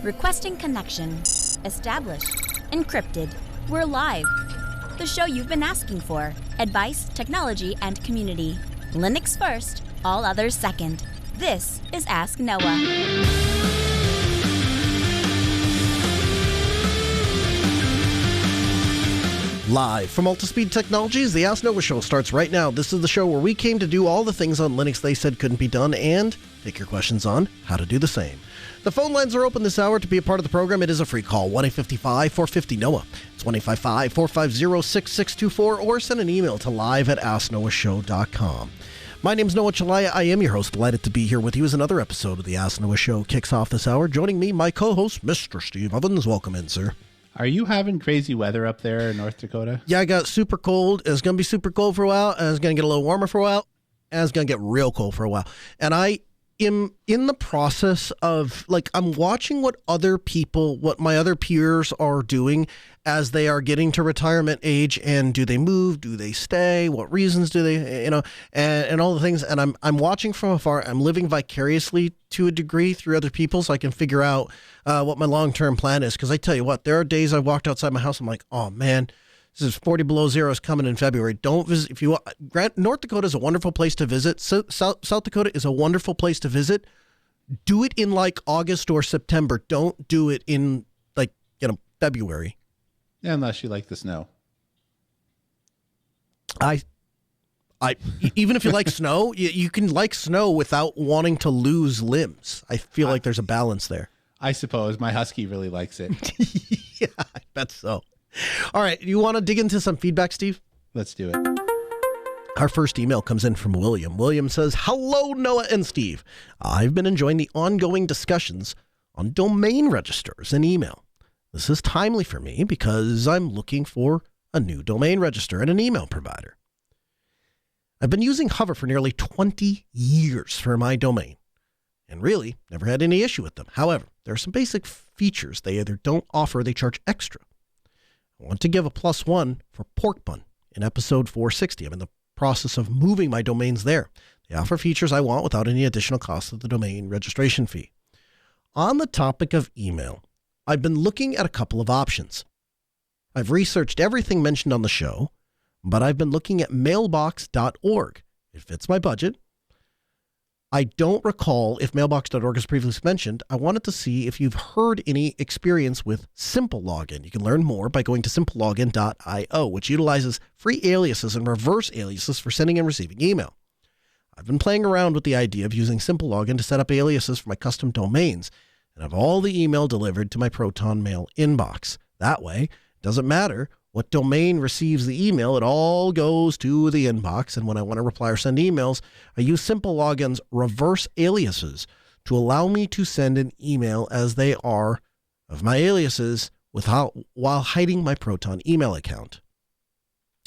Requesting connection. Established. Encrypted. We're live. The show you've been asking for. Advice, technology, and community. Linux first, all others second. This is Ask Noah. Live from Altispeed Technologies, the Ask Noah Show starts right now. This is the show where we came to do all the things on Linux they said couldn't be done and take your questions on how to do the same. The phone lines are open this hour. To be a part of the program, it is a free call, 1-855-450-NOAH. It's 1-855-450-6624, or send an email to live@asknoahshow.com. My name is Noah Chalaya. I am your host. Delighted to be here with you as another episode of the Ask Noah Show kicks off this hour. Joining me, my co-host, Mr. Steve Ovens. Welcome in, sir. Are you having crazy weather up there in North Dakota? Yeah, I got super cold. It's going to be super cold for a while, and it's going to get a little warmer for a while, and it's going to get real cold for a while. And I am in the process of, I'm watching what my other peers are doing as they are getting to retirement age, and do they move? Do they stay? What reasons do they, and all the things. And I'm watching from afar. I'm living vicariously to a degree through other people, so I can figure out what my long-term plan is. Because I tell you what, there are days I walked outside my house, I'm like, oh man, this is 40 below zero is coming in February. Don't visit. If you want, North Dakota is a wonderful place to visit. South Dakota is a wonderful place to visit. Do it in August or September. Don't do it in February. Yeah, unless you like the snow. I even if you like snow, you can like snow without wanting to lose limbs. I feel like there's a balance there. I suppose my husky really likes it. Yeah, I bet so. All right, you want to dig into some feedback, Steve? Let's do it. Our first email comes in from William. William says, "Hello, Noah and Steve. I've been enjoying the ongoing discussions on domain registers and email. This is timely for me because I'm looking for a new domain register and an email provider. I've been using Hover for nearly 20 years for my domain and really never had any issue with them. However, there are some basic features they either don't offer or they charge extra. I want to give a +1 for Pork Bun in episode 460. I'm in the process of moving my domains there. They offer features I want without any additional cost of the domain registration fee. On the topic of email, I've been looking at a couple of options. I've researched everything mentioned on the show, but I've been looking at mailbox.org. It fits my budget. I don't recall if mailbox.org is previously mentioned. I wanted to see if you've heard any experience with Simple Login. You can learn more by going to simplelogin.io, which utilizes free aliases and reverse aliases for sending and receiving email. I've been playing around with the idea of using Simple Login to set up aliases for my custom domains and have all the email delivered to my Proton Mail inbox. That way, it doesn't matter what domain receives the email, it all goes to the inbox. And when I want to reply or send emails, I use Simple Login's reverse aliases to allow me to send an email as they are of my aliases while hiding my Proton email account.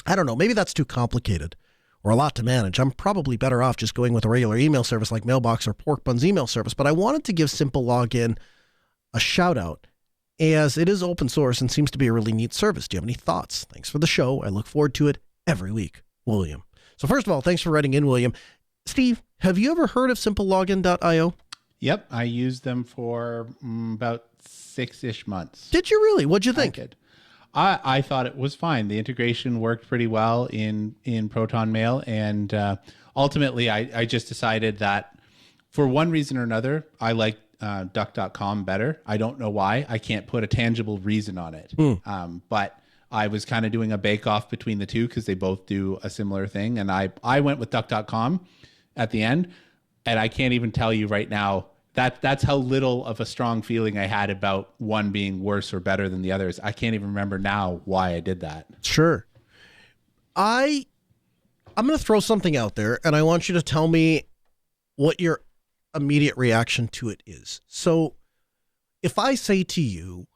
I don't know, maybe that's too complicated or a lot to manage. I'm probably better off just going with a regular email service like Mailbox or Pork Bun's email service, but I wanted to give Simple Login a shout out as it is open source and seems to be a really neat service. Do you have any thoughts? Thanks for the show. I look forward to it every week. William. So first of all, thanks for writing in, William. Steve, have you ever heard of simplelogin.io? Yep, I used them for about 6-ish months. Did you really? What'd you think? I did. I thought it was fine. The integration worked pretty well in Proton Mail, and ultimately I just decided that for one reason or another, I like duck.com better. I don't know why. I can't put a tangible reason on it. But I was kind of doing a bake-off between the two because they both do a similar thing, and I went with duck.com at the end, and I can't even tell you right now that's how little of a strong feeling I had about one being worse or better than the others. I can't even remember now why I did that. Sure. I'm going to throw something out there, and I want you to tell me what your immediate reaction to it is. So if I say to you,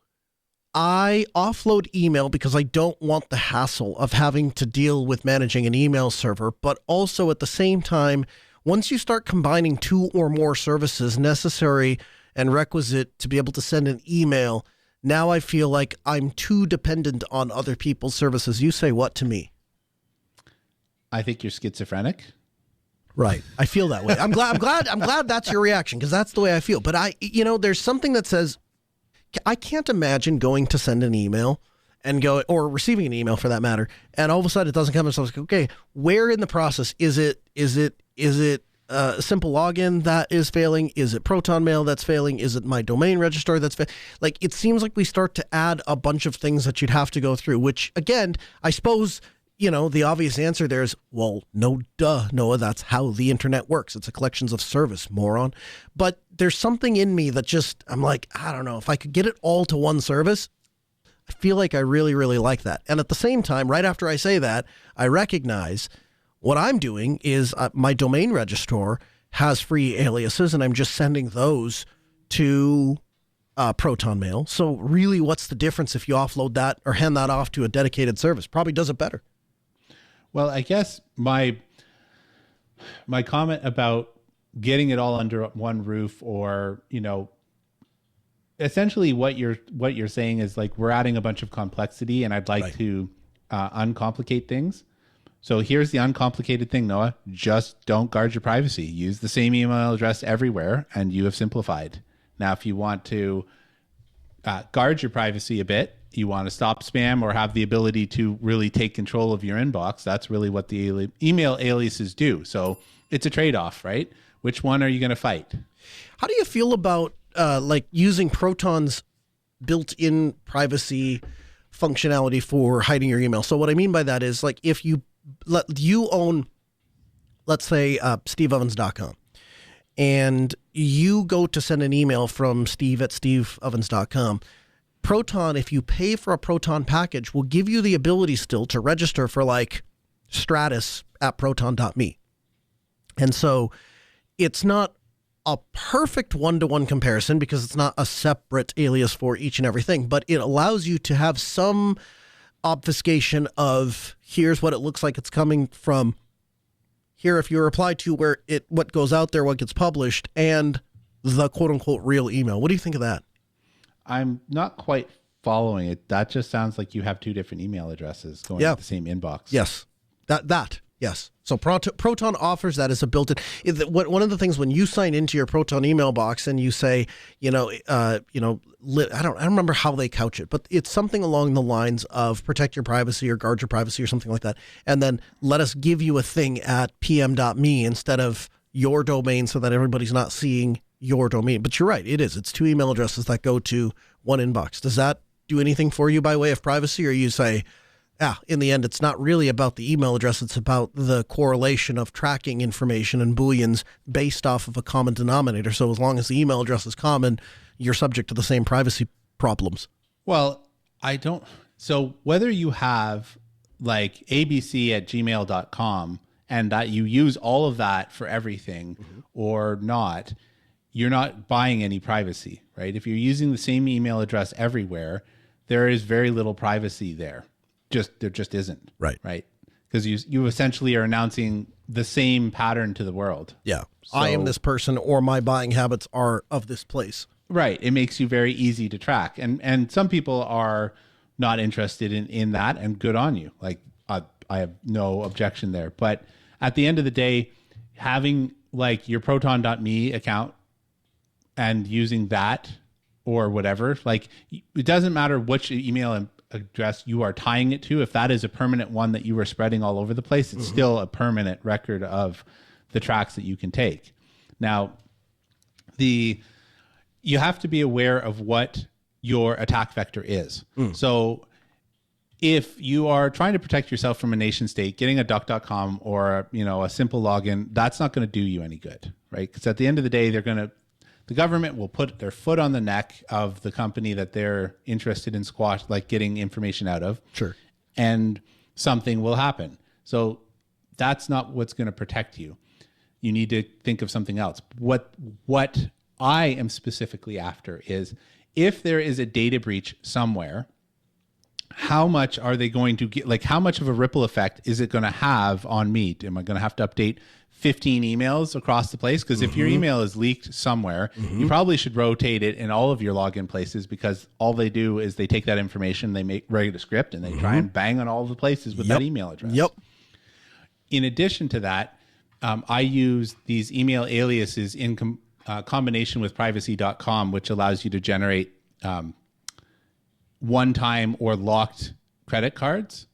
I offload email because I don't want the hassle of having to deal with managing an email server, but also at the same time, once you start combining two or more services necessary and requisite to be able to send an email, now I feel like I'm too dependent on other people's services. You say what to me? I think you're schizophrenic. Right. I feel that way. I'm glad that's your reaction, because that's the way I feel. But there's something that says I can't imagine going to send an email and go, or receiving an email for that matter, and all of a sudden it doesn't come. And so I was like, okay, where in the process is it a simple login that is failing? Is it Proton Mail that's failing? Is it my domain registrar that's failing? Like, it seems like we start to add a bunch of things that you'd have to go through, which again, I suppose, the obvious answer there is, well, no, duh, Noah, that's how the internet works. It's a collections of service, moron. But there's something in me that just, I'm like, I don't know, if I could get it all to one service, I feel like I really, really like that. And at the same time, right after I say that, I recognize what I'm doing is my domain registrar has free aliases, and I'm just sending those to Proton Mail. So really, what's the difference if you offload that or hand that off to a dedicated service? Probably does it better. Well, I guess my comment about getting it all under one roof, or, essentially what you're saying is like, we're adding a bunch of complexity, and I'd like to uncomplicate things. So here's the uncomplicated thing, Noah. Just don't guard your privacy. Use the same email address everywhere, and you have simplified. Now, if you want to guard your privacy a bit, you want to stop spam or have the ability to really take control of your inbox, that's really what the email aliases do. So it's a trade-off, right? Which one are you going to fight? How do you feel about using Proton's built-in privacy functionality for hiding your email? So what I mean by that is, like, if you own, let's say, steveovens.com, and you go to send an email from steve@steveovens.com, Proton, if you pay for a Proton package, will give you the ability still to register for like Stratus at proton.me. And so it's not a perfect one-to-one comparison because it's not a separate alias for each and everything, but it allows you to have some obfuscation of, here's what it looks like it's coming from. Here, if you reply to what goes out there, what gets published, and the quote-unquote real email. What do you think of that? I'm not quite following it. That just sounds like you have two different email addresses going to the same inbox. Yes. Yes. So Proton offers that as a built-in. One of the things when you sign into your Proton email box and you say, I don't remember how they couch it, but it's something along the lines of protect your privacy or guard your privacy or something like that. And then let us give you a thing at pm.me instead of your domain so that everybody's not seeing your domain. But you're right. It's two email addresses that go to one inbox. Does that do anything for you by way of privacy? Or you say, in the end, it's not really about the email address. It's about the correlation of tracking information and Booleans based off of a common denominator. So as long as the email address is common, you're subject to the same privacy problems. Well, so whether you have like abc@gmail.com and that you use all of that for everything or not, you're not buying any privacy, right? If you're using the same email address everywhere, there is very little privacy there. There just isn't. Right. Because you essentially are announcing the same pattern to the world. Yeah. So, I am this person, or my buying habits are of this place. Right. It makes you very easy to track. And some people are not interested in that, and good on you. Like, I have no objection there. But at the end of the day, having like your proton.me account and using that or whatever, like, it doesn't matter which email address you are tying it to. If that is a permanent one that you are spreading all over the place, it's still a permanent record of the tracks that you can take. Now, you have to be aware of what your attack vector is. So if you are trying to protect yourself from a nation state, getting a duck.com or a simple login, that's not going to do you any good, right? Because at the end of the day, the government will put their foot on the neck of the company that they're interested in getting information out of. Sure. And something will happen. So that's not what's going to protect you. You need to think of something else. What I am specifically after is, if there is a data breach somewhere, how much are they going to get? Like, how much of a ripple effect is it going to have on me? Am I going to have to update 15 emails across the place? Because if your email is leaked somewhere, you probably should rotate it in all of your login places, because all they do is they take that information, they write a script, and they try and bang on all the places with that email address. Yep. In addition to that, I use these email aliases in combination with privacy.com, which allows you to generate one-time or locked credit cards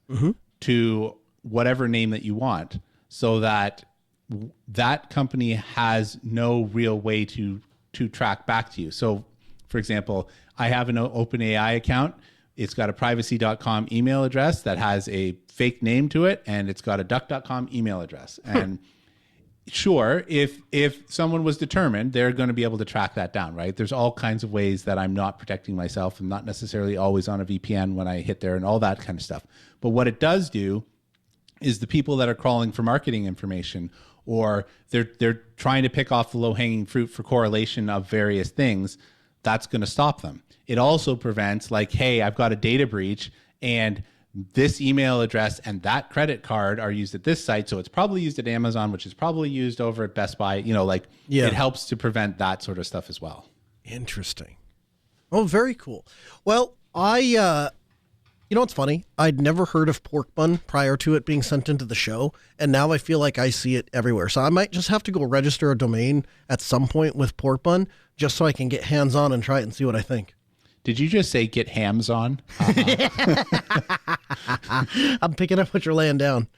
to whatever name that you want, so that that company has no real way to track back to you. So, for example, I have an OpenAI account. It's got a privacy.com email address that has a fake name to it, and it's got a duck.com email address. And sure, if someone was determined, they're going to be able to track that down, right? There's all kinds of ways that I'm not protecting myself. I'm not necessarily always on a VPN when I hit there and all that kind of stuff. But what it does do is the people that are crawling for marketing information, or they're trying to pick off the low-hanging fruit for correlation of various things, that's going to stop them. It also prevents, like, hey, I've got a data breach and this email address and that credit card are used at this site, so it's probably used at Amazon, which is probably used over at Best Buy. It helps to prevent that sort of stuff as well. Interesting. Oh, very cool. Well, you know what's funny? I'd never heard of pork bun prior to it being sent into the show, and now I feel like I see it everywhere. So I might just have to go register a domain at some point with pork bun just so I can get hands on and try it and see what I think. Did you just say get hams on? I'm picking up what you're laying down.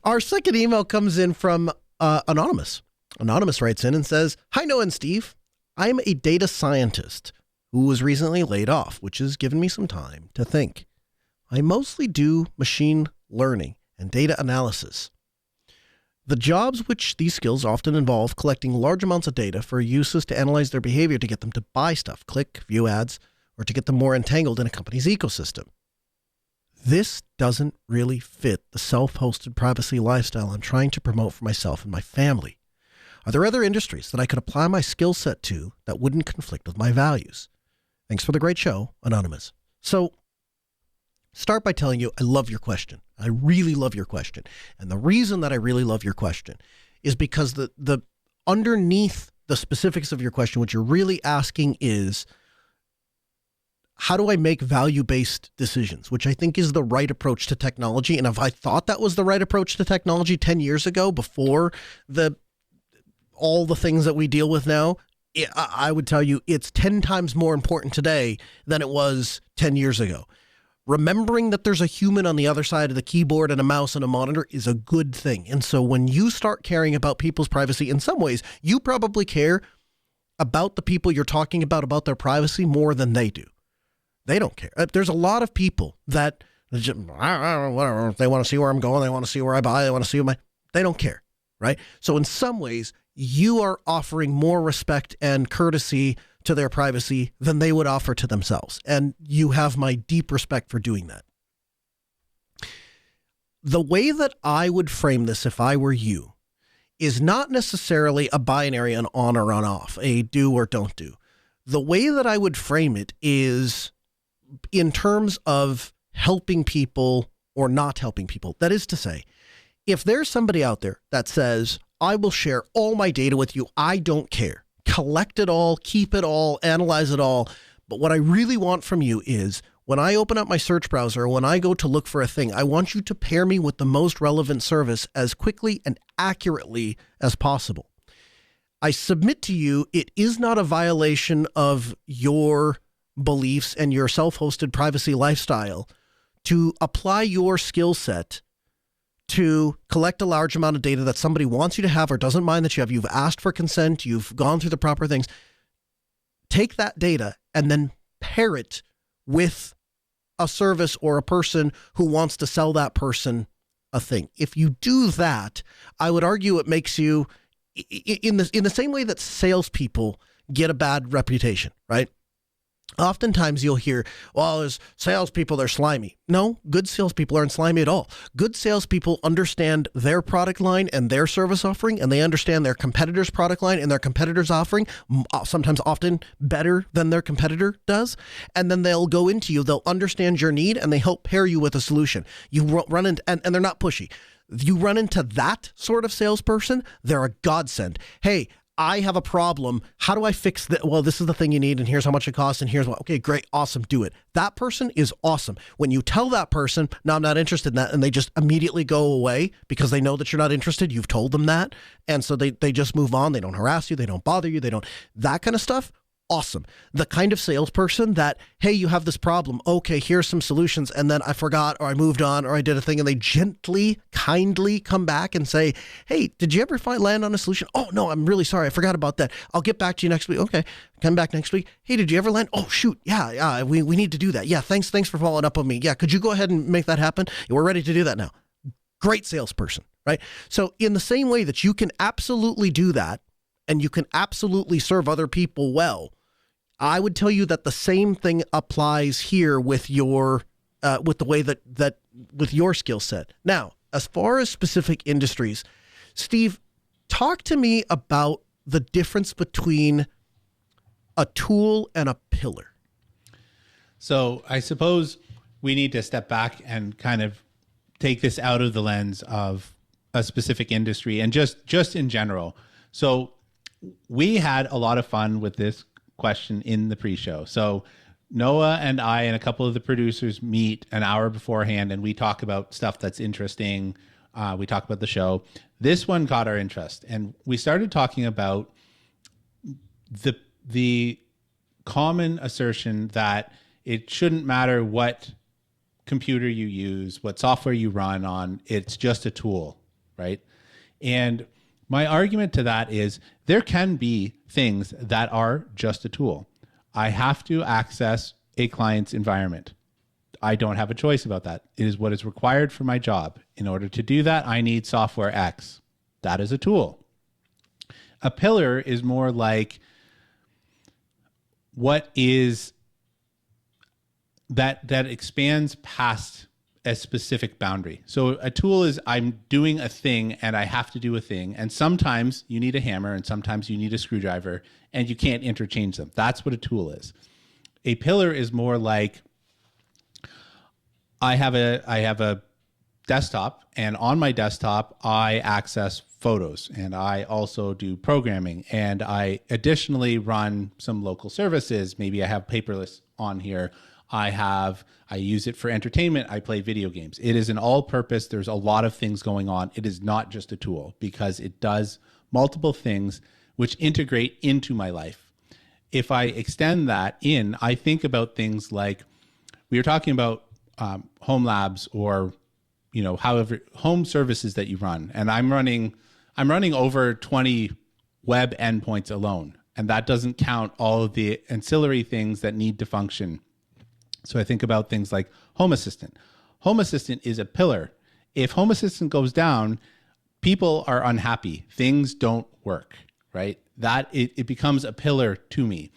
Our second email comes in from Anonymous. Anonymous writes in and says, "Hi, Noah and Steve. I'm a data scientist who was recently laid off, which has given me some time to think. I mostly do machine learning and data analysis. The jobs which these skills often involve collecting large amounts of data for uses to analyze their behavior to get them to buy stuff, click, view ads, or to get them more entangled in a company's ecosystem. This doesn't really fit the self-hosted privacy lifestyle I'm trying to promote for myself and my family. Are there other industries that I could apply my skill set to that wouldn't conflict with my values? Thanks for the great show, Anonymous." So, start by telling you I love your question. I really love your question. And the reason that I really love your question is because the underneath the specifics of your question, what you're really asking is, how do I make value-based decisions, which I think is the right approach to technology. And if I thought that was the right approach to technology 10 years ago, before all the things that we deal with now, I would tell you it's 10 times more important today than it was 10 years ago. Remembering that there's a human on the other side of the keyboard and a mouse and a monitor is a good thing. And so when you start caring about people's privacy, in some ways, you probably care about the people you're talking about their privacy more than they do. They don't care. There's a lot of people that just, whatever, they want to see where I'm going. They want to see where I buy. They want to see they don't care, right? So in some ways, you are offering more respect and courtesy to their privacy than they would offer to themselves. And you have my deep respect for doing that. The way that I would frame this if I were you is not necessarily a binary, an on or an off, a do or don't do. The way that I would frame it is in terms of helping people or not helping people. That is to say, if there's somebody out there that says, I will share all my data with you, I don't care. Collect it all, keep it all, analyze it all. But what I really want from you is when I open up my search browser, when I go to look for a thing, I want you to pair me with the most relevant service as quickly and accurately as possible. I submit to you, it is not a violation of your beliefs and your self-hosted privacy lifestyle to apply your skill set to collect a large amount of data that somebody wants you to have or doesn't mind that you have. You've asked for consent. You've gone through the proper things. Take that data and then pair it with a service or a person who wants to sell that person a thing. If you do that, I would argue it makes you, in the same way that salespeople get a bad reputation, right? Oftentimes you'll hear, well, as salespeople, they're slimy. No, good salespeople aren't slimy at all. Good salespeople understand their product line and their service offering, and they understand their competitor's product line and their competitor's offering, sometimes often better than their competitor does. And then they'll go into you, they'll understand your need, and they help pair you with a solution. You run into, and they're not pushy. You run into that sort of salesperson, they're a godsend. Hey, I have a problem. How do I fix that? Well, this is the thing you need, and here's how much it costs, and here's what. Okay, great, awesome, do it. That person is awesome. When you tell that person, no, I'm not interested in that, and they just immediately go away because they know that you're not interested, you've told them that, and so they just move on. They don't harass you. They don't bother you. They don't, that kind of stuff. awesome. The kind of salesperson that, hey, you have this problem. Okay, here's some solutions. And then I forgot, or I moved on, or I did a thing, and they gently, kindly come back and say, hey, did you ever land on a solution? Oh, no, I'm really sorry. I forgot about that. I'll get back to you next week. Okay, come back next week. Hey, did you ever land? Oh, shoot. Yeah, we need to do that. Yeah, thanks for following up on me. Yeah, could you go ahead and make that happen? We're ready to do that now. Great salesperson, right? So in the same way that you can absolutely do that, and you can absolutely serve other people well, I would tell you that the same thing applies here with your, with the way that with your skill set. Now, as far as specific industries, Steve, talk to me about the difference between a tool and a pillar. So I suppose we need to step back and kind of take this out of the lens of a specific industry and just in general. So we had a lot of fun with this question in the pre-show. So Noah and I and a couple of the producers meet an hour beforehand, and we talk about stuff that's interesting. We talk about the show. This one caught our interest, and we started talking about the common assertion that it shouldn't matter what computer you use, what software you run on, it's just a tool, right? And my argument to that is there can be things that are just a tool. I have to access a client's environment. I don't have a choice about that. It is what is required for my job. In order to do that, I need software X. That is a tool. A pillar is more like what is that expands past a specific boundary. So a tool is I'm doing a thing and I have to do a thing. And sometimes you need a hammer and sometimes you need a screwdriver and you can't interchange them. That's what a tool is. A pillar is more like I have a desktop, and on my desktop I access photos, and I also do programming, and I additionally run some local services. Maybe I have paperless on here. I use it for entertainment. I play video games. It is an all-purpose. There's a lot of things going on. It is not just a tool because it does multiple things which integrate into my life. If I extend that in, I think about things like we were talking about home labs or, however, home services that you run. And I'm running over 20 web endpoints alone. And that doesn't count all of the ancillary things that need to function. So I think about things like Home Assistant. Home Assistant is a pillar. If Home Assistant goes down, people are unhappy. Things don't work, right? That it becomes a pillar to me.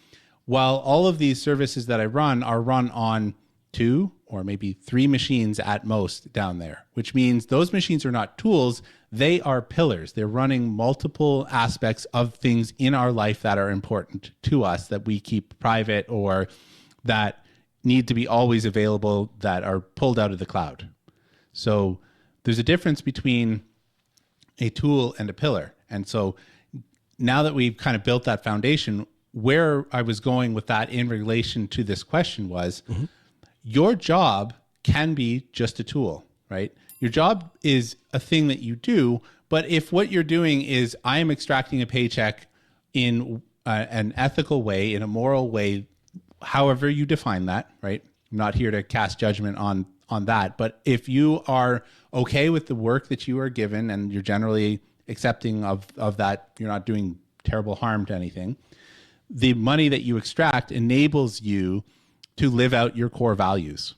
While all of these services that I run are run on 2 or maybe 3 machines at most down there, which means those machines are not tools. They are pillars. They're running multiple aspects of things in our life that are important to us that we keep private or that need to be always available, that are pulled out of the cloud. So there's a difference between a tool and a pillar. And so now that we've kind of built that foundation, where I was going with that in relation to this question was, your job can be just a tool, right? Your job is a thing that you do, but if what you're doing is I am extracting a paycheck in an ethical way, in a moral way, however you define that, right? I'm not here to cast judgment on that, but if you are okay with the work that you are given and you're generally accepting of that, you're not doing terrible harm to anything, the money that you extract enables you to live out your core values.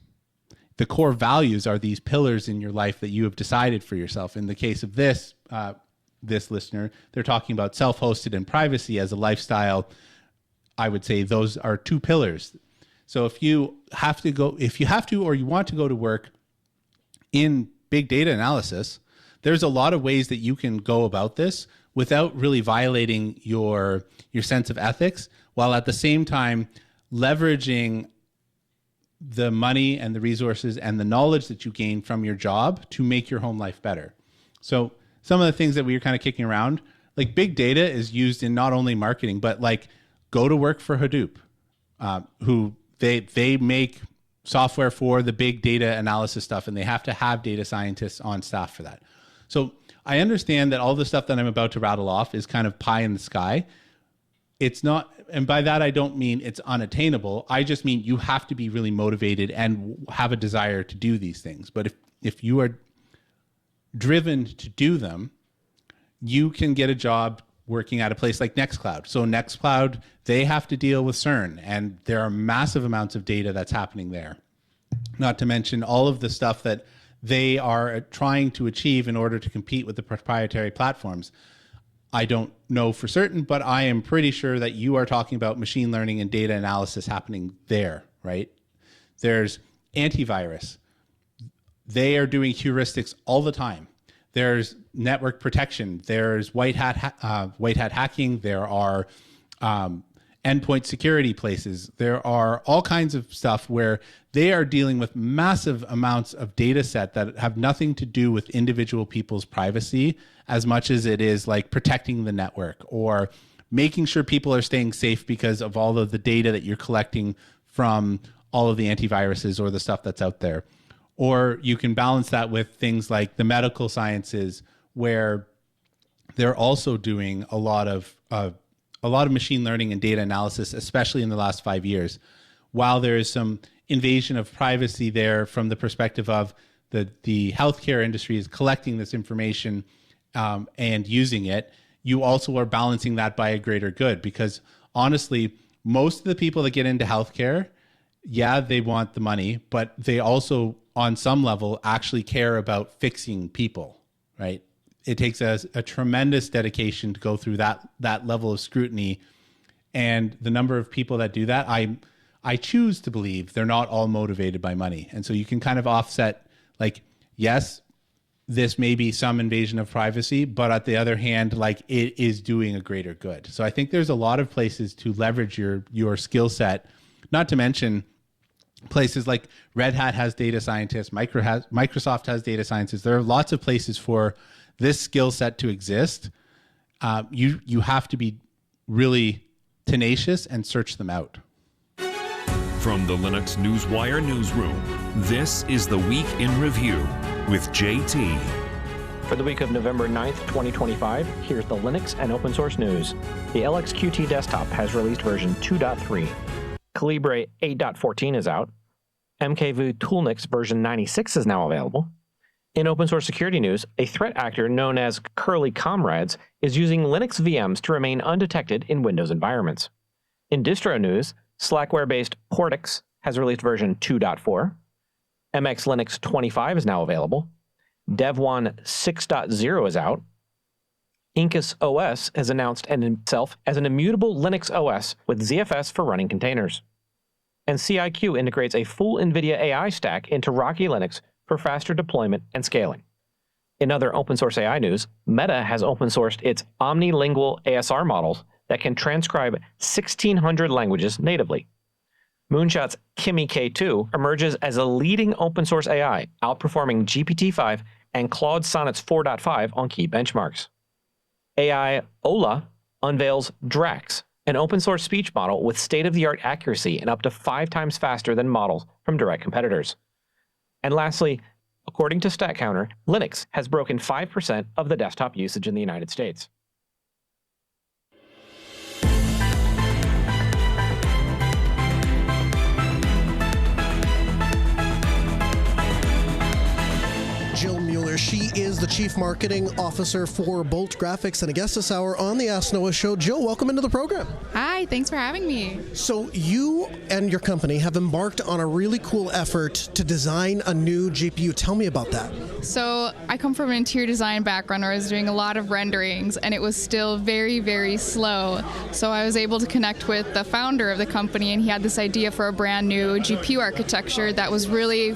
The core values are these pillars in your life that you have decided for yourself. In the case of this listener, they're talking about self-hosted and privacy as a lifestyle. I would say those are 2 pillars. So if you have to or you want to go to work in big data analysis, there's a lot of ways that you can go about this without really violating your sense of ethics, while at the same time leveraging the money and the resources and the knowledge that you gain from your job to make your home life better. So some of the things that we were kind of kicking around, like big data is used in not only marketing, but like go to work for Hadoop, who they make software for the big data analysis stuff, and they have to have data scientists on staff for that. So I understand that all the stuff that I'm about to rattle off is kind of pie in the sky. it's not, and by that I don't mean it's unattainable. I just mean you have to be really motivated and have a desire to do these things. But if you are driven to do them, you can get a job working at a place like Nextcloud. So Nextcloud, they have to deal with CERN, and there are massive amounts of data that's happening there. Not to mention all of the stuff that they are trying to achieve in order to compete with the proprietary platforms. I don't know for certain, but I am pretty sure that you are talking about machine learning and data analysis happening there, right? There's antivirus. They are doing heuristics all the time. There's network protection. There's white hat hacking. There are endpoint security places. There are all kinds of stuff where they are dealing with massive amounts of data set that have nothing to do with individual people's privacy as much as it is like protecting the network or making sure people are staying safe because of all of the data that you're collecting from all of the antiviruses or the stuff that's out there. Or you can balance that with things like the medical sciences, where they're also doing a lot of machine learning and data analysis, especially in the last 5 years. While there is some invasion of privacy there from the perspective of the healthcare industry is collecting this information and using it, you also are balancing that by a greater good. Because honestly, most of the people that get into healthcare, yeah, they want the money, but they also, on some level, actually care about fixing people, right? It takes a tremendous dedication to go through that level of scrutiny. And the number of people that do that, I choose to believe they're not all motivated by money. And so you can kind of offset, like, yes, this may be some invasion of privacy, but at the other hand, like, it is doing a greater good. So I think there's a lot of places to leverage your skill set, not to mention places like Red Hat has data scientists, Microsoft has data scientists. There are lots of places for this skill set to exist. You have to be really tenacious and search them out. From the Linux Newswire newsroom, this is the Week in Review with JT. For the week of November 9th, 2025, here's the Linux and open source news. The LXQT desktop has released version 2.3. Calibre 8.14 is out. MKV Toolnix version 96 is now available. In open source security news, a threat actor known as Curly Comrades is using Linux VMs to remain undetected in Windows environments. In distro news, Slackware-based Portix has released version 2.4. MX Linux 25 is now available. Dev1 6.0 is out. Incus OS has announced itself as an immutable Linux OS with ZFS for running containers. And CIQ integrates a full NVIDIA AI stack into Rocky Linux for faster deployment and scaling. In other open source AI news, Meta has open sourced its omnilingual ASR models that can transcribe 1,600 languages natively. Moonshot's Kimi K2 emerges as a leading open source AI, outperforming GPT-5 and Claude Sonnet's 4.5 on key benchmarks. AI Ola unveils Drax, an open source speech model with state-of-the-art accuracy and up to 5 times faster than models from direct competitors. And lastly, according to StatCounter, Linux has broken 5% of the desktop usage in the United States. Jill Mueller, she is the Chief Marketing Officer for Bolt Graphics and a guest this hour on the Ask Noah Show. Jill, welcome into the program. Hi, thanks for having me. So you and your company have embarked on a really cool effort to design a new GPU. Tell me about that. So I come from an interior design background where I was doing a lot of renderings and it was still very, very slow. So I was able to connect with the founder of the company and he had this idea for a brand new GPU architecture that was really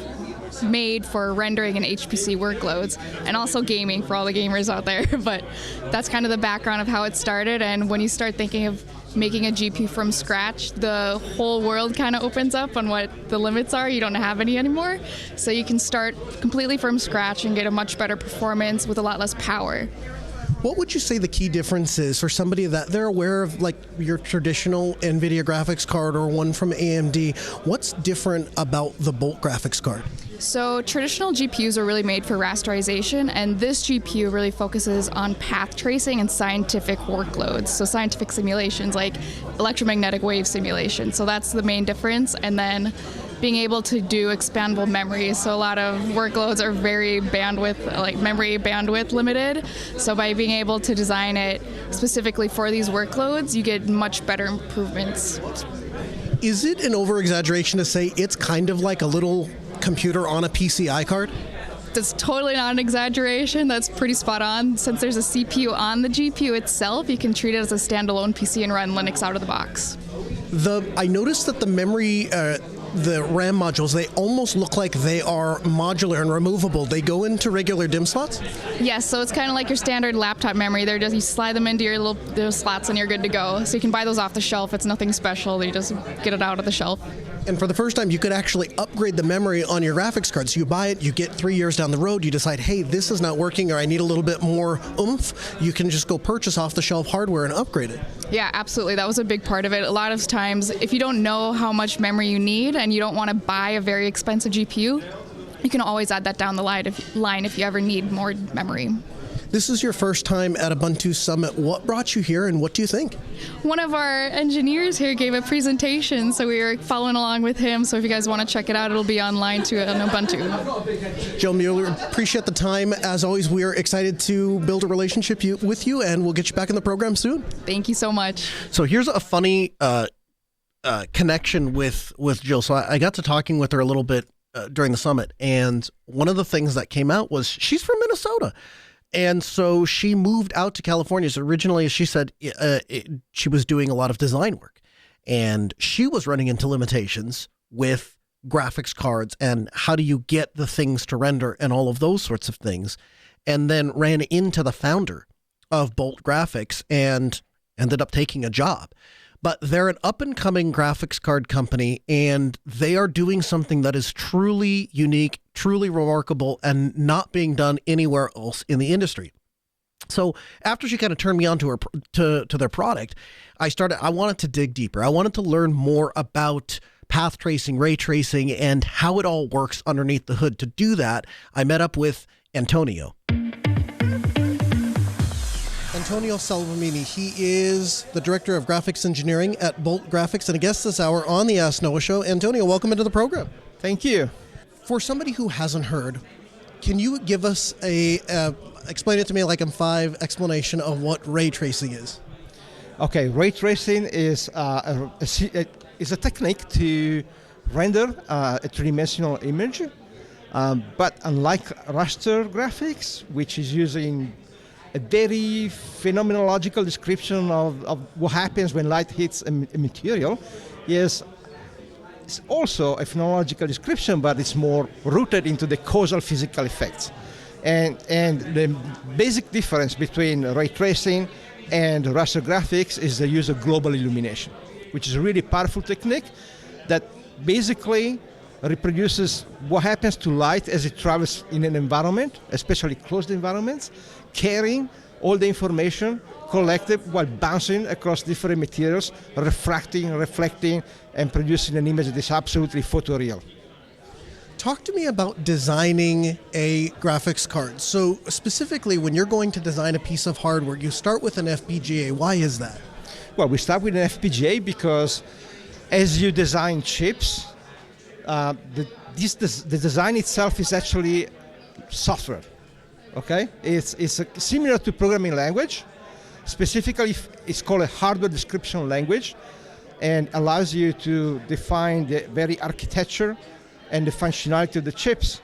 made for rendering and HPC workloads and also gaming for all the gamers out there. But that's kind of the background of how it started. And when you start thinking of making a GPU from scratch, the whole world kind of opens up on what the limits are. You don't have any anymore. So you can start completely from scratch and get a much better performance with a lot less power. What would you say the key difference is for somebody that they're aware of, like your traditional NVIDIA graphics card or one from AMD? What's different about the Bolt graphics card? So traditional GPUs are really made for rasterization, and this GPU really focuses on path tracing and scientific workloads. So scientific simulations like electromagnetic wave simulation. So that's the main difference. And then being able to do expandable memory. So a lot of workloads are very memory bandwidth limited. So by being able to design it specifically for these workloads, you get much better improvements. Is it an over-exaggeration to say it's kind of like a little computer on a PCI card? That's totally not an exaggeration. That's pretty spot on. Since there's a CPU on the GPU itself, you can treat it as a standalone PC and run Linux out of the box. I noticed that the memory, the RAM modules, they almost look like they are modular and removable. They go into regular DIMM slots? Yes, so it's kind of like your standard laptop memory. They're just, you slide them into your little slots and you're good to go. So you can buy those off the shelf. It's nothing special. You just get it out of the shelf. And for the first time, you could actually upgrade the memory on your graphics card. So you buy it, you get 3 years down the road, you decide, hey, this is not working or I need a little bit more oomph. You can just go purchase off-the-shelf hardware and upgrade it. Yeah, absolutely. That was a big part of it. A lot of times, if you don't know how much memory you need and you don't want to buy a very expensive GPU, you can always add that down the line if you ever need more memory. This is your first time at Ubuntu Summit. What brought you here and what do you think? One of our engineers here gave a presentation, so we were following along with him. So if you guys want to check it out, it'll be online too on Ubuntu. Joe Mueller, appreciate the time. As always, we are excited to build a relationship with you, and we'll get you back in the program soon. Thank you so much. So here's a funny connection with Jill. So I got to talking with her a little bit during the summit, and one of the things that came out was she's from Minnesota. And so she moved out to California. So originally, as she said, she was doing a lot of design work. And she was running into limitations with graphics cards and how do you get the things to render and all of those sorts of things. And then ran into the founder of Bolt Graphics and ended up taking a job. But they're an up-and-coming graphics card company, and they are doing something that is truly unique, truly remarkable, and not being done anywhere else in the industry. So after she kind of turned me on to their product, I wanted to dig deeper. I wanted to learn more about path tracing, ray tracing, and how it all works underneath the hood. To do that, I met up with Antonio. Antonio Salvamini, he is the Director of Graphics Engineering at Bolt Graphics and a guest this hour on the Ask Noah Show. Antonio, welcome into the program. Thank you. For somebody who hasn't heard, can you give us explain it to me like in 5 explanation of what ray tracing is? Okay, ray tracing is a technique to render a three-dimensional image, but unlike raster graphics, which is using a very phenomenological description of what happens when light hits a material, it's also a phenomenological description, but it's more rooted into the causal physical effects. And the basic difference between ray tracing and raster graphics is the use of global illumination, which is a really powerful technique that basically reproduces what happens to light as it travels in an environment, especially closed environments, carrying all the information collected while bouncing across different materials, refracting, reflecting, and producing an image that is absolutely photoreal. Talk to me about designing a graphics card. So specifically, when you're going to design a piece of hardware, you start with an FPGA. Why is that? Well, we start with an FPGA because as you design chips, the design itself is actually software. Okay, it's similar to programming language. Specifically, it's called a hardware description language, and allows you to define the very architecture and the functionality of the chips,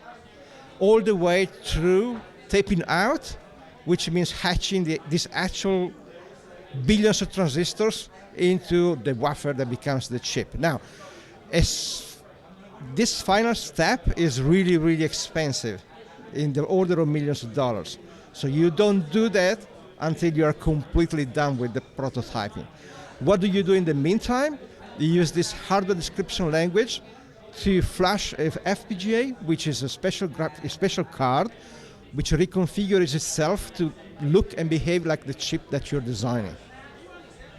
all the way through taping out, which means hatching these actual billions of transistors into the wafer that becomes the chip. Now, this final step is really, really expensive, in the order of millions of dollars. So you don't do that until you are completely done with the prototyping. What do you do in the meantime? You use this hardware description language to flash a FPGA, which is a special card, which reconfigures itself to look and behave like the chip that you're designing.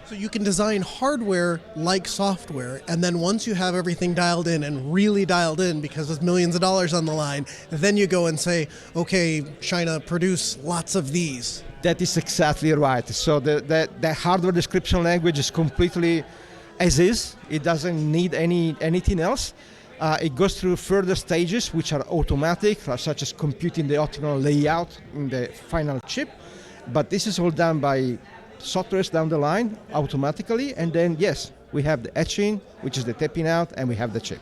So you can design hardware like software, and then once you have everything dialed in and really dialed in because there's millions of dollars on the line, then you go and say, okay, China, produce lots of these. That is exactly right. So the hardware description language is completely as is. It doesn't need anything else. It goes through further stages which are automatic, such as computing the optimal layout in the final chip. But this is all done by softwares down the line automatically, and then yes, we have the etching, which is the tapping out, and we have the chip.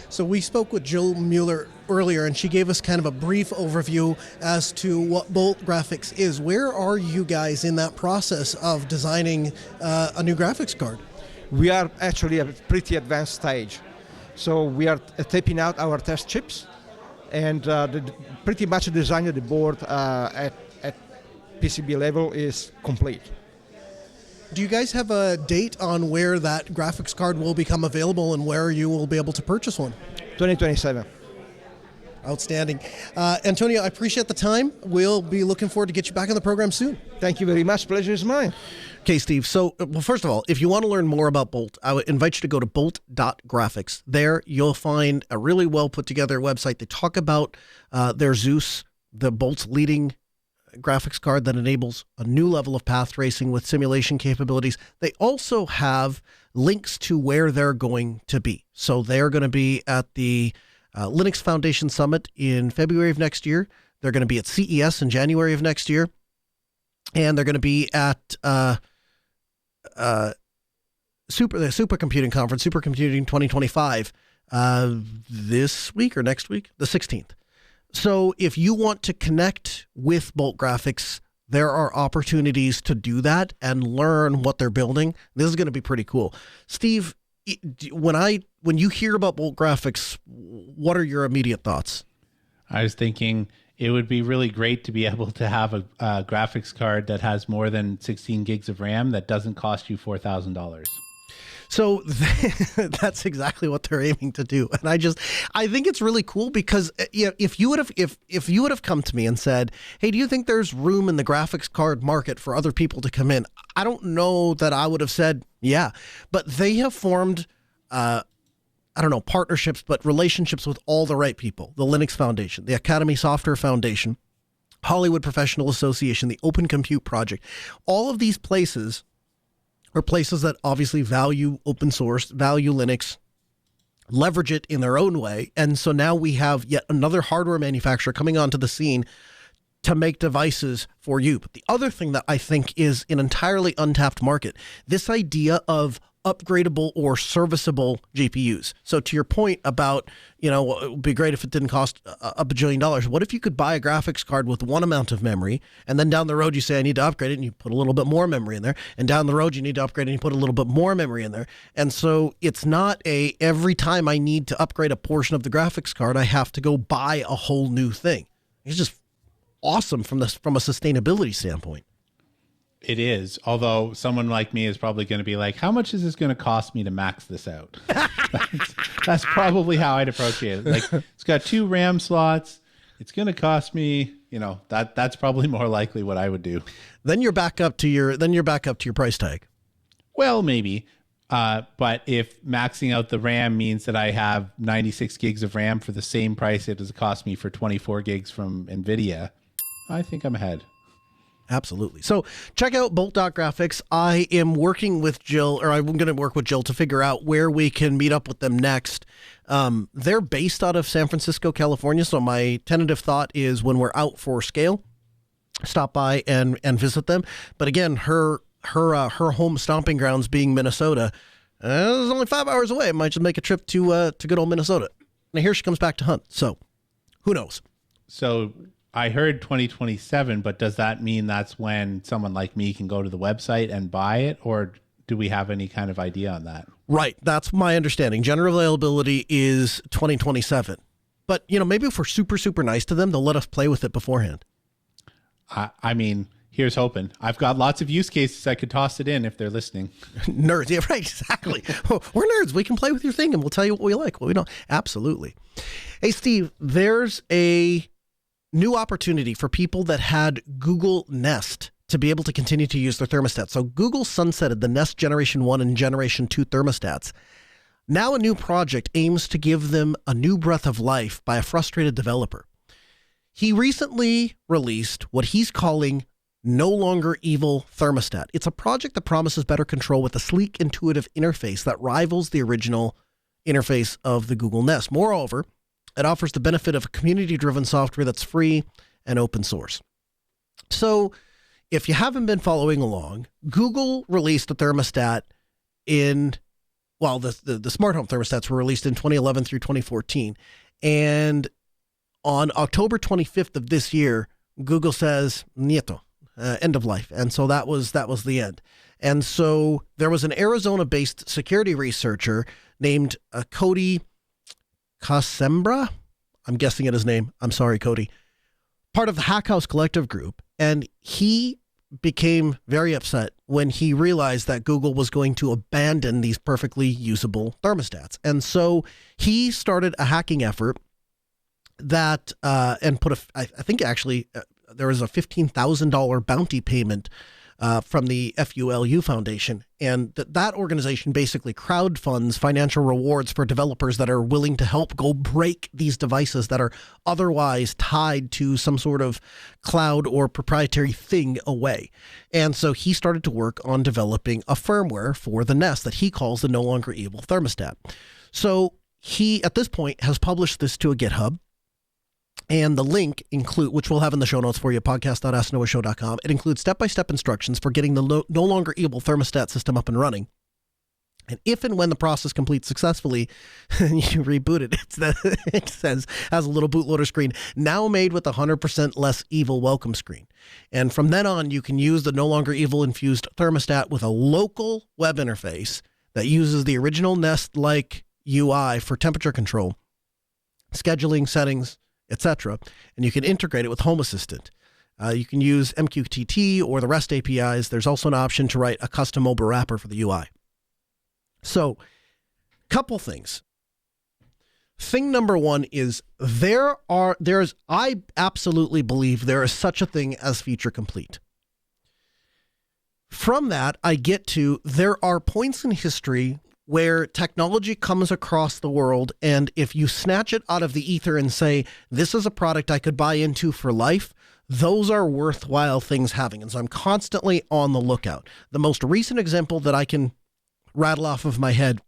So we spoke with Jill Mueller earlier, and she gave us kind of a brief overview as to what Bolt Graphics is. Where are you guys in that process of designing a new graphics card? We are actually at a pretty advanced stage. So we are tapping out our test chips, and pretty much the design of the board at PCB level is complete. Do you guys have a date on where that graphics card will become available and where you will be able to purchase one? 2027. Outstanding. Antonio, I appreciate the time. We'll be looking forward to get you back on the program soon. Thank you very much. Pleasure is mine. Okay, Steve. So, well, first of all, if you want to learn more about Bolt, I would invite you to go to bolt.graphics. There, you'll find a really well put together website. They talk about their Zeus, the Bolt's leading graphics card that enables a new level of path tracing with simulation capabilities. They also have links to where they're going to be. So they're going to be at the Linux Foundation Summit in February of next year. They're going to be at CES in January of next year. And they're going to be at the Supercomputing Conference, Supercomputing 2025, this week or next week, the 16th. So if you want to connect with Bolt Graphics, there are opportunities to do that and learn what they're building. This is going to be pretty cool. Steve, when you hear about Bolt Graphics, what are your immediate thoughts? I was thinking it would be really great to be able to have a graphics card that has more than 16 gigs of RAM that doesn't cost you $4,000. So that's exactly what they're aiming to do, and I think it's really cool because if you would have come to me and said, "Hey, do you think there's room in the graphics card market for other people to come in?" I don't know that I would have said yeah, but they have formed partnerships, but relationships with all the right people: the Linux Foundation, the Academy Software Foundation, Hollywood Professional Association, the Open Compute Project. All of these places are places that obviously value open source, value Linux, leverage it in their own way. And so now we have yet another hardware manufacturer coming onto the scene to make devices for you. But the other thing that I think is an entirely untapped market, this idea of upgradable or serviceable GPUs. So to your point about, it would be great if it didn't cost a bajillion dollars. What if you could buy a graphics card with one amount of memory, and then down the road you say, I need to upgrade it, and you put a little bit more memory in there, and down the road you need to upgrade it, and you put a little bit more memory in there. And so it's not every time I need to upgrade a portion of the graphics card, I have to go buy a whole new thing. It's just awesome from a sustainability standpoint. It is, although someone like me is probably going to be like, how much is this going to cost me to max this out? That's probably how I'd approach it. Like, it's got 2 RAM slots. It's going to cost me, that's probably more likely what I would do. Then you're back up to your price tag. Well, maybe. But if maxing out the RAM means that I have 96 gigs of RAM for the same price it does cost me for 24 gigs from NVIDIA, I think I'm ahead. Absolutely. So check out bolt.graphics. I am working with Jill, or I'm going to work with Jill to figure out where we can meet up with them next. They're based out of San Francisco, California. So my tentative thought is when we're out for scale, stop by and visit them. But again, her home stomping grounds being Minnesota, it's only 5 hours away. I might just make a trip to good old Minnesota. And here she comes back to hunt. So who knows? So I heard 2027, but does that mean that's when someone like me can go to the website and buy it, or do we have any kind of idea on that? Right. That's my understanding. General availability is 2027. But, maybe if we're super, super nice to them, they'll let us play with it beforehand. I mean, here's hoping. I've got lots of use cases I could toss it in if they're listening. Nerds. Yeah, right. Exactly. We're nerds. We can play with your thing and we'll tell you what we like, what we don't. Absolutely. Hey, Steve, there's a new opportunity for people that had Google Nest to be able to continue to use their thermostat. So Google sunsetted the Nest Generation 1 and Generation 2 thermostats. Now a new project aims to give them a new breath of life by a frustrated developer. He recently released what he's calling No Longer Evil Thermostat. It's a project that promises better control with a sleek, intuitive interface that rivals the original interface of the Google Nest. Moreover, it offers the benefit of a community-driven software that's free and open source. So, if you haven't been following along, Google released a thermostat the smart home thermostats were released in 2011 through 2014. And on October 25th of this year, Google says, Nieto, end of life. And so that was the end. And so there was an Arizona-based security researcher named Cody Casembra. I'm guessing at his name. I'm sorry, Cody. Part of the Hack House Collective group. And he became very upset when he realized that Google was going to abandon these perfectly usable thermostats. And so he started a hacking effort that and put I think actually there was a $15,000 bounty payment from the FULU Foundation. And that organization basically crowdfunds financial rewards for developers that are willing to help go break these devices that are otherwise tied to some sort of cloud or proprietary thing away. And so he started to work on developing a firmware for the Nest that he calls the No Longer Evil thermostat. So he, at this point, has published this to a GitHub. And the link which we'll have in the show notes for you, podcast.asknoahshow.com. It includes step-by-step instructions for getting the No Longer Evil thermostat system up and running. And if and when the process completes successfully, you reboot it. It says, has a little bootloader screen, now made with 100% less evil welcome screen. And from then on, you can use the No Longer Evil infused thermostat with a local web interface that uses the original Nest-like UI for temperature control, scheduling, settings, etc. And you can integrate it with Home Assistant. You can use MQTT or the REST APIs. There's also an option to write a custom mobile wrapper for the UI. So, couple things. Thing number one is I absolutely believe there is such a thing as feature complete. From that, I get to there are points in history where technology comes across the world, and if you snatch it out of the ether and say, this is a product I could buy into for life, those are worthwhile things having. And so I'm constantly on the lookout. The most recent example that I can rattle off of my head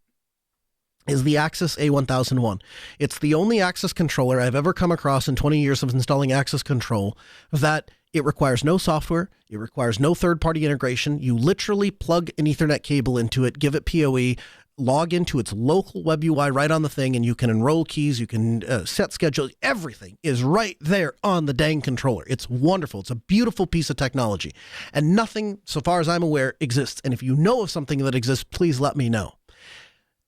is the Axis A1001. It's the only Axis controller I've ever come across in 20 years of installing Axis control that it requires no software. It requires no third-party integration. You literally plug an Ethernet cable into it, give it PoE, log into its local web UI right on the thing, and you can enroll keys, you can set schedules. Everything is right there on the dang controller. It's wonderful. It's a beautiful piece of technology. And nothing, so far as I'm aware, exists. And if you know of something that exists, please let me know.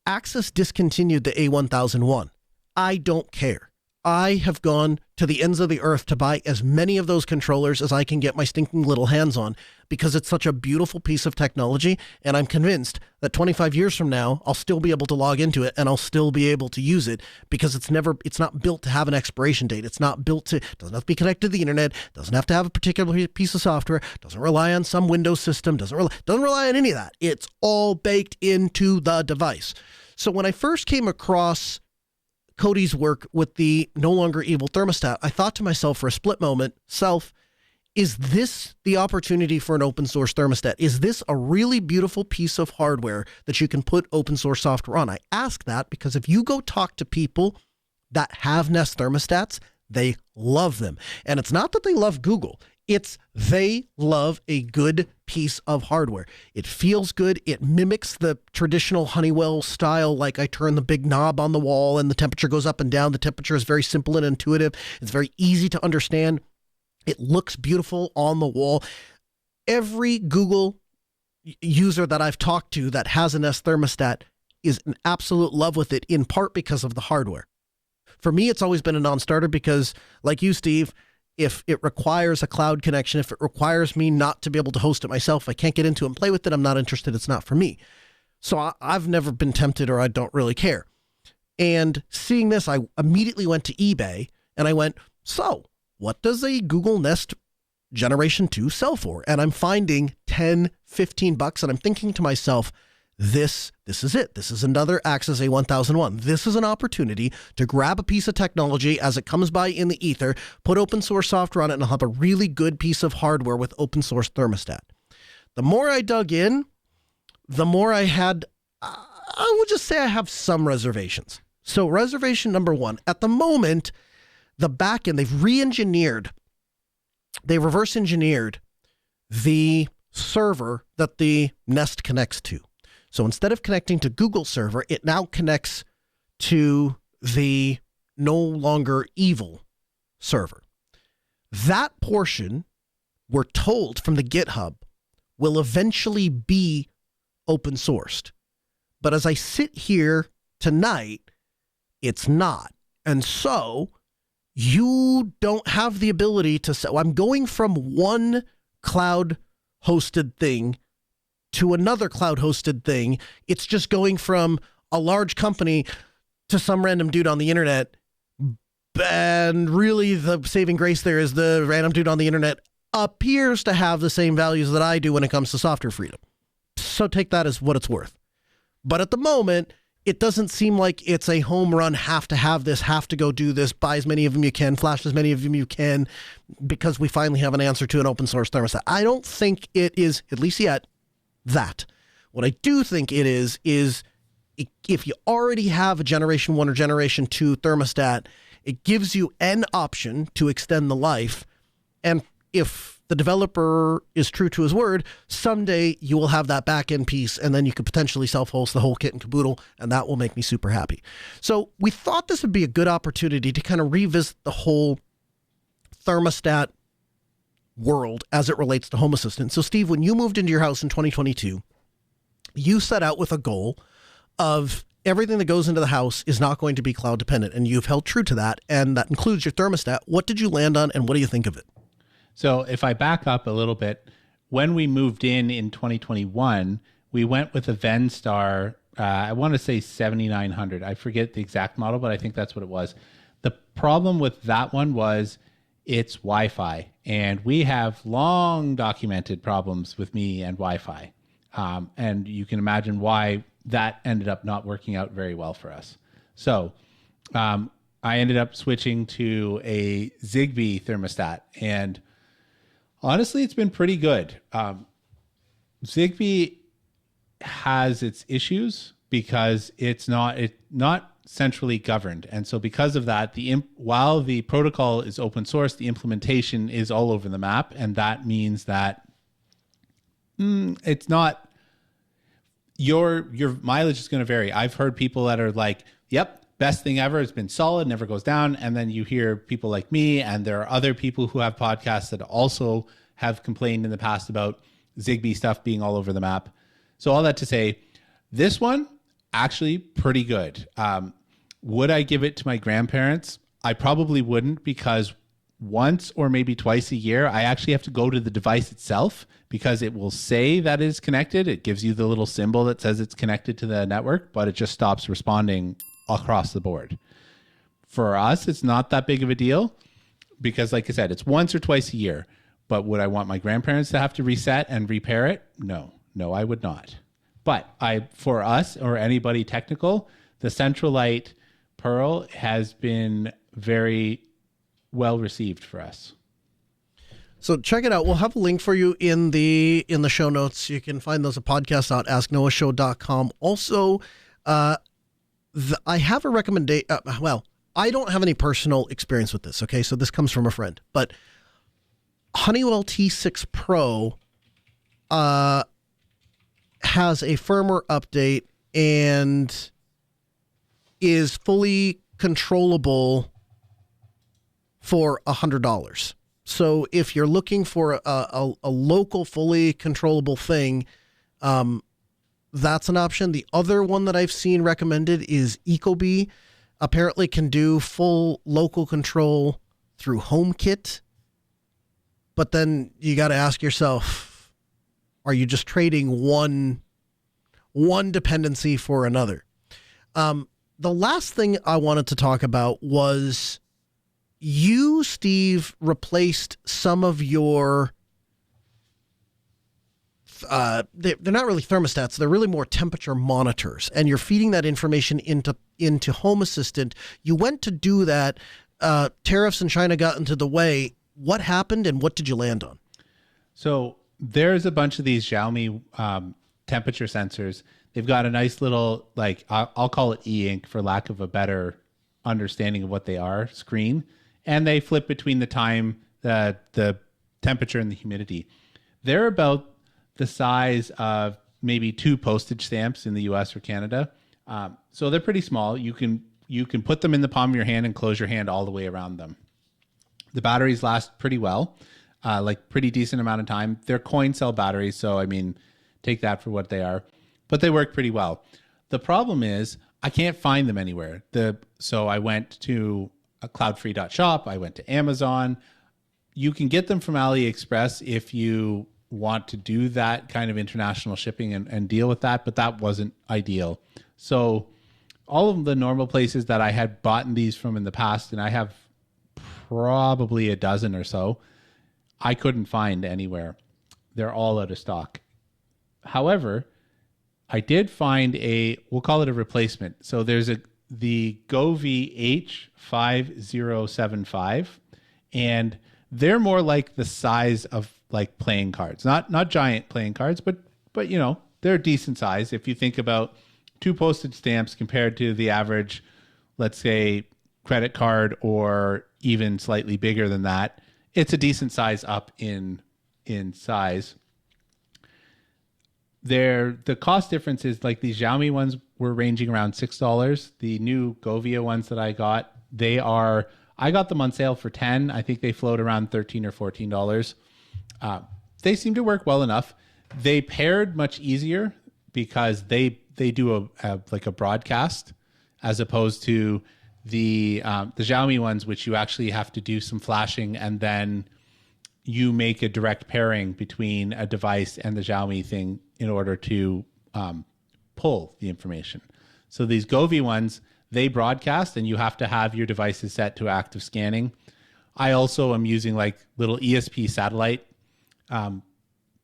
Axis discontinued the A1001. I don't care. I have gone to the ends of the earth to buy as many of those controllers as I can get my stinking little hands on because it's such a beautiful piece of technology, and I'm convinced that 25 years from now, I'll still be able to log into it and I'll still be able to use it because it's not built to have an expiration date. It's not built to, doesn't have to be connected to the internet, doesn't have to have a particular piece of software, doesn't rely on some Windows system, doesn't rely on any of that. It's all baked into the device. So when I first came across Cody's work with the No Longer Evil thermostat, I thought to myself for a split moment, is this the opportunity for an open source thermostat? Is this a really beautiful piece of hardware that you can put open source software on? I ask that because if you go talk to people that have Nest thermostats, they love them. And it's not that they love Google. It's they love a good piece of hardware. It feels good. It mimics the traditional Honeywell style, like I turn the big knob on the wall and the temperature goes up and down. The temperature is very simple and intuitive. It's very easy to understand. It looks beautiful on the wall. Every Google user that I've talked to that has a Nest thermostat is in absolute love with it, in part because of the hardware. For me, it's always been a non-starter because, like you, Steve, if it requires a cloud connection, if it requires me not to be able to host it myself, I can't get into it and play with it, I'm not interested, it's not for me. So I've never been tempted, or I don't really care. And seeing this, I immediately went to eBay and I went, so what does a Google Nest Generation 2 sell for? And I'm finding 10, 15 bucks, and I'm thinking to myself, this is it. This is another Axis A1001. This is an opportunity to grab a piece of technology as it comes by in the ether, put open source software on it, and I'll have a really good piece of hardware with open source thermostat. The more I dug in, the more I had, I would just say I have some reservations. So reservation number one, at the moment, the backend, they've reverse engineered the server that the Nest connects to. So instead of connecting to Google server, it now connects to the no longer evil server. That portion, we're told from the GitHub, will eventually be open sourced. But as I sit here tonight, it's not. And so you don't have the ability to say, I'm going from one cloud hosted thing to another cloud hosted thing. It's just going from a large company to some random dude on the internet. And really the saving grace there is the random dude on the internet appears to have the same values that I do when it comes to software freedom. So take that as what it's worth. But at the moment, it doesn't seem like it's a home run, have to have this, have to go do this, buy as many of them you can, flash as many of them you can, because we finally have an answer to an open source thermostat. I don't think it is, at least yet, that. What I do think it is if you already have a Generation 1 or Generation 2 thermostat, it gives you an option to extend the life. And if the developer is true to his word, someday you will have that back-end piece, and then you could potentially self-host the whole kit and caboodle, and that will make me super happy. So we thought this would be a good opportunity to kind of revisit the whole thermostat world as it relates to Home Assistant. So Steve, when you moved into your house in 2022, you set out with a goal of everything that goes into the house is not going to be cloud dependent, and you've held true to that, and that includes your thermostat. What did you land on, and what do you think of it? So if I back up a little bit, when we moved in 2021, we went with a Venstar, I want to say 7900. I forget the exact model, but I think that's what it was. The problem with that one was it's Wi-Fi, and we have long documented problems with me and Wi-Fi. And you can imagine why that ended up not working out very well for us. So I ended up switching to a Zigbee thermostat, and honestly, it's been pretty good. Zigbee has its issues because it's not centrally governed. And so because of that, while the protocol is open source, the implementation is all over the map. And that means that it's not, your mileage is going to vary. I've heard people that are like, yep, best thing ever. It's been solid, never goes down. And then you hear people like me, and there are other people who have podcasts that also have complained in the past about Zigbee stuff being all over the map. So all that to say, this one, actually pretty good. Would I give it to my grandparents? I probably wouldn't, because once or maybe twice a year, I actually have to go to the device itself, because it will say that it's connected. It gives you the little symbol that says it's connected to the network, but it just stops responding across the board. For us, it's not that big of a deal because, like I said, it's once or twice a year. But would I want my grandparents to have to reset and repair it? No, I would not. But for us or anybody technical, the Centralite Pearl has been very well received for us. So check it out. We'll have a link for you in the show notes. You can find those at podcast.asknoahshow.com. Also, I have a recommendation. Well, I don't have any personal experience with this. Okay, so this comes from a friend, but Honeywell T6 Pro has a firmware update and is fully controllable for $100. So if you're looking for a local fully controllable thing, that's an option. The other one that I've seen recommended is Ecobee. Apparently can do full local control through HomeKit. But then you got to ask yourself, are you just trading one dependency for another? The last thing I wanted to talk about was you, Steve, replaced some of your they're not really thermostats. They're really more temperature monitors, and you're feeding that information into Home Assistant. You went to do that. Tariffs in China got into the way. What happened, and what did you land on? So there's a bunch of these Xiaomi temperature sensors. They've got a nice little, like, I'll call it e-ink for lack of a better understanding of what they are, screen. And they flip between the time, the temperature, and the humidity. They're about the size of maybe 2 postage stamps in the US or Canada. So they're pretty small. You can put them in the palm of your hand and close your hand all the way around them. The batteries last pretty well, like pretty decent amount of time. They're coin cell batteries, so I mean, take that for what they are. But they work pretty well. The problem is I can't find them anywhere. So I went to a cloudfree.shop. I went to Amazon. You can get them from AliExpress if you want to do that kind of international shipping and deal with that, but that wasn't ideal. So all of the normal places that I had bought these from in the past, and I have probably a dozen or so, I couldn't find anywhere. They're all out of stock. However, I did find we'll call it a replacement. So there's the Govee H5075, and they're more like the size of like playing cards, not giant playing cards, but you know, they're a decent size. If you think about 2 postage stamps compared to the average, let's say, credit card, or even slightly bigger than that, it's a decent size up in size. The cost difference is, like, these Xiaomi ones were ranging around $6. The new Govee ones that I got, I got them on sale for $10. I think they float around $13 or $14. They seem to work well enough. They paired much easier because they do a broadcast, as opposed to the Xiaomi ones, which you actually have to do some flashing, and then you make a direct pairing between a device and the Xiaomi thing in order to pull the information. So these Govee ones, they broadcast, and you have to have your devices set to active scanning. I also am using like little ESP satellite.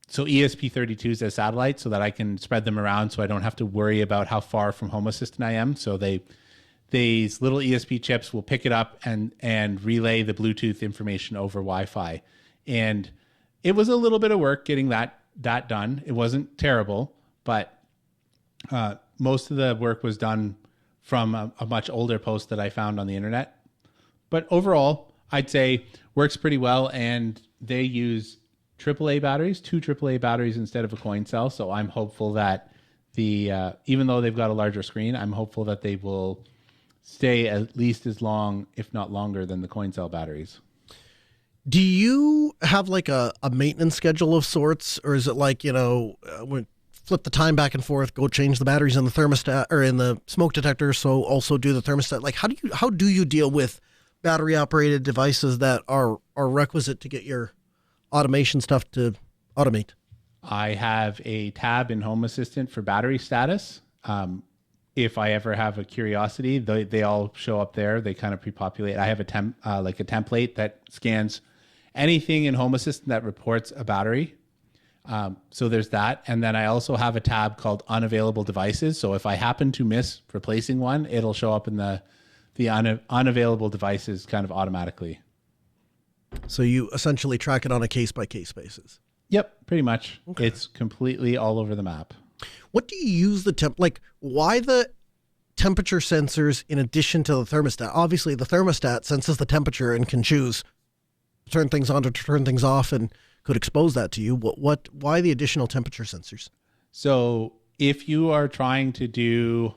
So ESP32s as satellite, so that I can spread them around, so I don't have to worry about how far from Home Assistant I am. So these little ESP chips will pick it up and relay the Bluetooth information over Wi-Fi. And it was a little bit of work getting that done. It wasn't terrible, but most of the work was done from a much older post that I found on the internet. But overall, I'd say works pretty well, and they use AAA batteries, 2 AAA batteries instead of a coin cell. So I'm hopeful that even though they've got a larger screen, I'm hopeful that they will stay at least as long, if not longer, than the coin cell batteries. Do you have like a maintenance schedule of sorts, or is it like, flip the time back and forth, go change the batteries in the thermostat or in the smoke detector, so also do the thermostat? Like, how do you deal with battery operated devices that are requisite to get your automation stuff to automate? I have a tab in Home Assistant for battery status. If I ever have a curiosity, they all show up there. They kind of pre-populate. I have a template that scans anything in Home Assistant that reports a battery. So there's that. And then I also have a tab called unavailable devices. So if I happen to miss replacing one, it'll show up in the unavailable devices kind of automatically. So you essentially track it on a case-by-case basis? Yep, pretty much. Okay. It's completely all over the map. What do you use why the temperature sensors in addition to the thermostat? Obviously, the thermostat senses the temperature and can choose to turn things on or to turn things off, and could expose that to you. Why the additional temperature sensors? So if you are trying to do...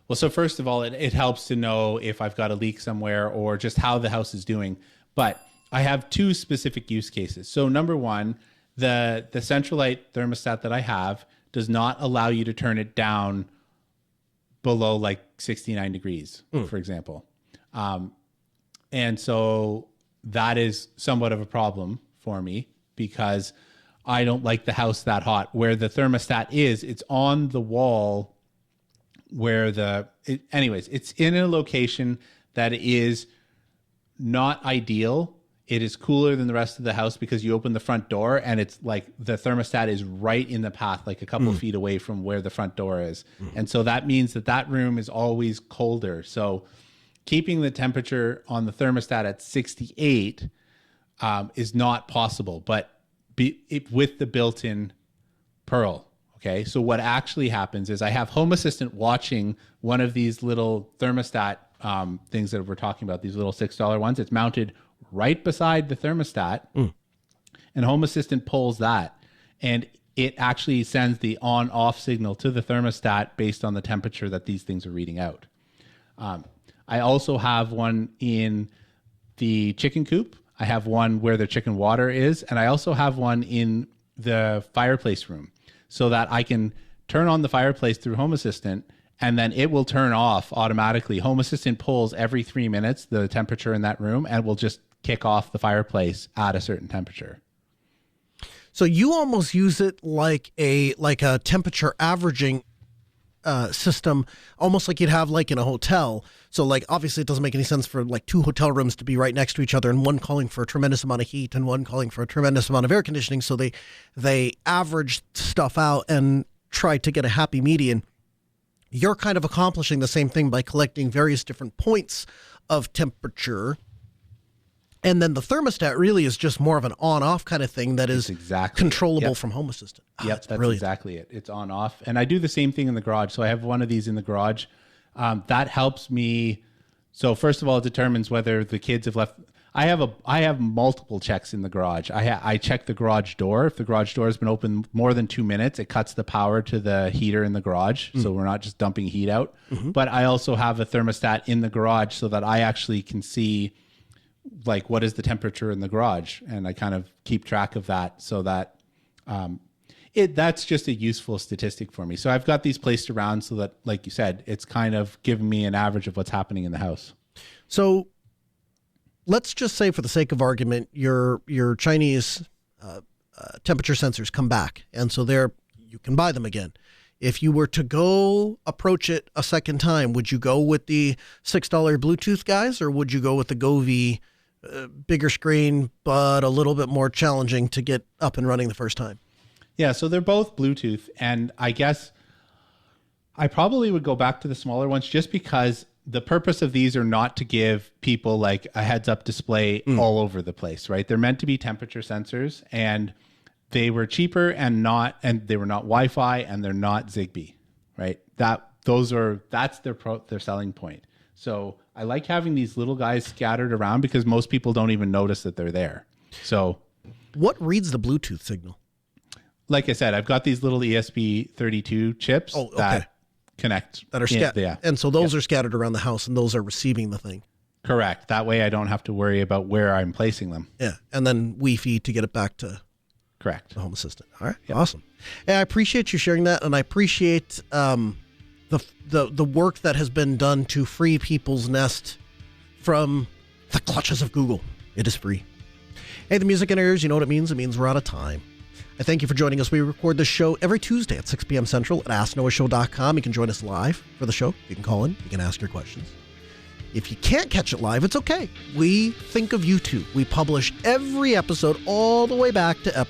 Well, so first of all, it helps to know if I've got a leak somewhere or just how the house is doing. But I have 2 specific use cases. So number one, the Centralite thermostat that I have does not allow you to turn it down below like 69 degrees, for example. And so that is somewhat of a problem for me because I don't like the house that hot. Where the thermostat is, it's on the wall where it's in a location that is not ideal. It is cooler than the rest of the house because you open the front door and it's like the thermostat is right in the path, like a couple of feet away from where the front door is. And so that means that room is always colder. So keeping the temperature on the thermostat at 68 is not possible, but with the built-in Pearl. Okay, so what actually happens is I have Home Assistant watching one of these little thermostat things that we're talking about, these little $6 ones. It's mounted right beside the thermostat, and Home Assistant pulls that, and it actually sends the on-off signal to the thermostat based on the temperature that these things are reading out. I also have one in the chicken coop. I have one where the chicken water is, and I also have one in the fireplace room, so that I can turn on the fireplace through Home Assistant, and then it will turn off automatically. Home Assistant pulls every 3 minutes the temperature in that room and will just kick off the fireplace at a certain temperature. So you almost use it like a temperature averaging system, almost like you'd have like in a hotel. So like obviously it doesn't make any sense for like two hotel rooms to be right next to each other and one calling for a tremendous amount of heat and one calling for a tremendous amount of air conditioning. So they average stuff out and try to get a happy median. You're kind of accomplishing the same thing by collecting various different points of temperature. And then the thermostat really is just more of an on-off kind of thing that is controllable from Home Assistant. Yep, that's exactly it. It's on-off. And I do the same thing in the garage. So I have one of these in the garage. That helps me. So first of all, it determines whether the kids have left. I have multiple checks in the garage. I check the garage door. If the garage door has been open more than 2 minutes, it cuts the power to the heater in the garage. So we're not just dumping heat out. But I also have a thermostat in the garage so that I actually can see like what is the temperature in the garage, and I kind of keep track of that so that that's just a useful statistic for me. So I've got these placed around so that, like you said, it's kind of giving me an average of what's happening in the house. So let's just say, for the sake of argument, your Chinese temperature sensors come back, and so you can buy them again. If you were to go approach it a second time, would you go with the $6 Bluetooth guys, or would you go with the Govee, bigger screen, but a little bit more challenging to get up and running the first time? Yeah, so they're both Bluetooth, and I guess I probably would go back to the smaller ones just because the purpose of these are not to give people like a heads-up display all over the place, right? They're meant to be temperature sensors, and they were cheaper and they were not Wi-Fi, and they're not Zigbee, right? That's their selling point. So I like having these little guys scattered around because most people don't even notice that they're there. So what reads the Bluetooth signal? Like I said, I've got these little ESP32 chips that connect. That are scattered. And so those are scattered around the house, and those are receiving the thing. Correct. That way I don't have to worry about where I'm placing them. Yeah. And then Wi-Fi to get it back to the Home Assistant. All right. Yep. Awesome. And I appreciate you sharing that, and I appreciate the work that has been done to free people's Nest from the clutches of Google. It is free. Hey, the music in our ears, you know what it means? It means we're out of time. I thank you for joining us. We record this show every Tuesday at 6 p.m. Central at AskNoahShow.com. You can join us live for the show. You can call in. You can ask your questions. If you can't catch it live, it's okay. We think of you too. We publish every episode all the way back to episode